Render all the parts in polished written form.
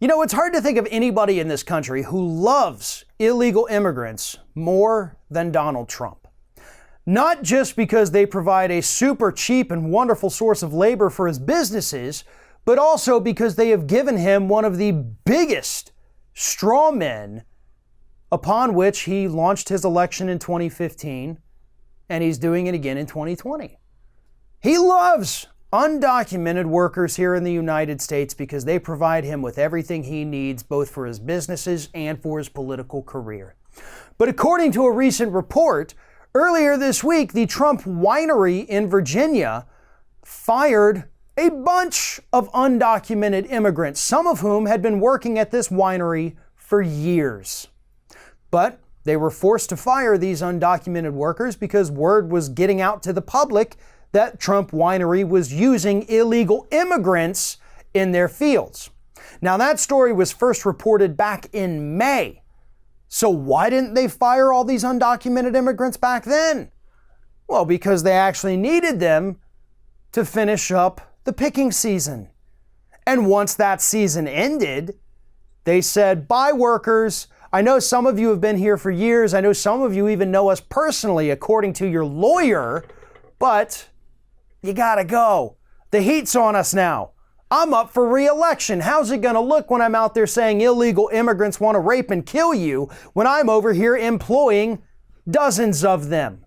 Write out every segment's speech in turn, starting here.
You know, it's hard to think of anybody in this country who loves illegal immigrants more than Donald Trump. Not just because they provide a super cheap and wonderful source of labor for his businesses, but also because they have given him one of the biggest straw men upon which he launched his election in 2015, and he's doing it again in 2020. He loves undocumented workers here in the United States because they provide him with everything he needs, both for his businesses and for his political career. But according to a recent report, earlier this week, the Trump Winery in Virginia fired a bunch of undocumented immigrants, some of whom had been working at this winery for years. But they were forced to fire these undocumented workers because word was getting out to the public that Trump Winery was using illegal immigrants in their fields. Now, that story was first reported back in May. So why didn't they fire all these undocumented immigrants back then? Well, because they actually needed them to finish up the picking season. And once that season ended, they said, bye workers. I know some of you have been here for years. I know some of you even know us personally, according to your lawyer, but you gotta go. The heat's on us now. I'm up for re-election. How's it gonna look when I'm out there saying illegal immigrants want to rape and kill you when I'm over here employing dozens of them?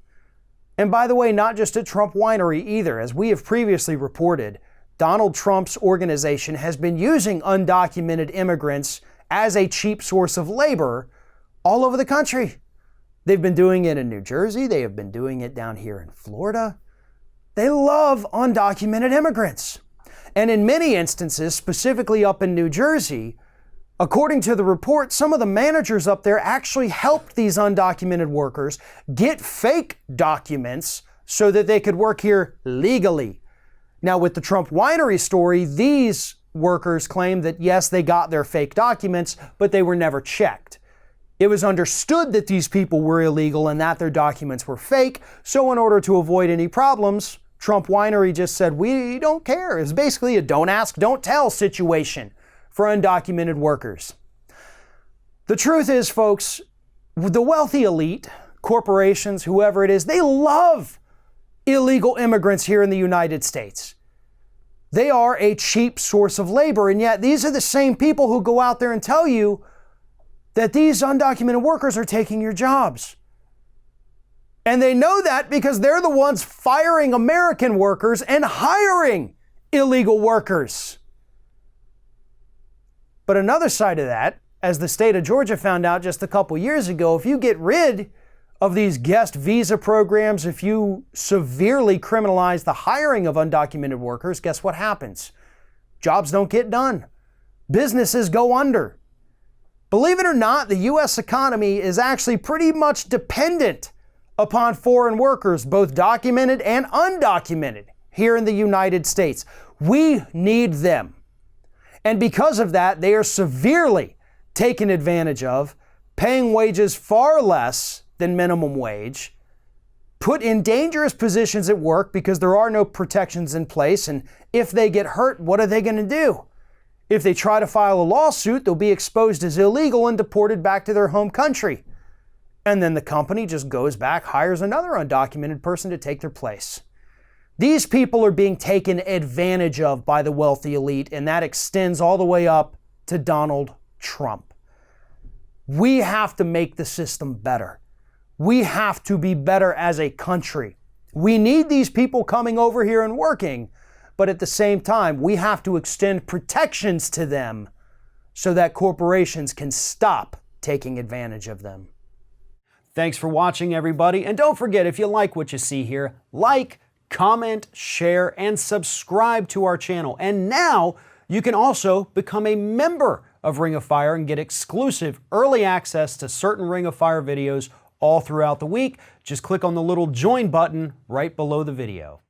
And by the way, not just at Trump Winery either. As we have previously reported, Donald Trump's organization has been using undocumented immigrants as a cheap source of labor all over the country. They've been doing it in New Jersey. They have been doing it down here in Florida. They love undocumented immigrants. And in many instances, specifically up in New Jersey, according to the report, some of the managers up there actually helped these undocumented workers get fake documents so that they could work here legally. Now, with the Trump Winery story, these workers claim that yes, they got their fake documents, but they were never checked. It was understood that these people were illegal and that their documents were fake. So in order to avoid any problems, Trump Winery just said, we don't care. It's basically a don't ask, don't tell situation for undocumented workers. The truth is, folks, the wealthy elite, corporations, whoever it is, they love illegal immigrants here in the United States. They are a cheap source of labor, and yet these are the same people who go out there and tell you that these undocumented workers are taking your jobs. And they know that because they're the ones firing American workers and hiring illegal workers. But another side of that, as the state of Georgia found out just a couple years ago, if you get rid of these guest visa programs, if you severely criminalize the hiring of undocumented workers, guess what happens? Jobs don't get done. Businesses go under. Believe it or not, the U.S. economy is actually pretty much dependent upon foreign workers, both documented and undocumented, here in the United States. We need them. And because of that, they are severely taken advantage of, paying wages far less than minimum wage, put in dangerous positions at work because there are no protections in place. And if they get hurt, what are they going to do? If they try to file a lawsuit, they'll be exposed as illegal and deported back to their home country. And then the company just goes back, hires another undocumented person to take their place. These people are being taken advantage of by the wealthy elite, and that extends all the way up to Donald Trump. We have to make the system better. We have to be better as a country. We need these people coming over here and working, but at the same time, we have to extend protections to them so that corporations can stop taking advantage of them. Thanks for watching, everybody. And don't forget, if you like what you see here, like, comment, share, and subscribe to our channel. And now you can also become a member of Ring of Fire and get exclusive early access to certain Ring of Fire videos all throughout the week. Just click on the little join button right below the video.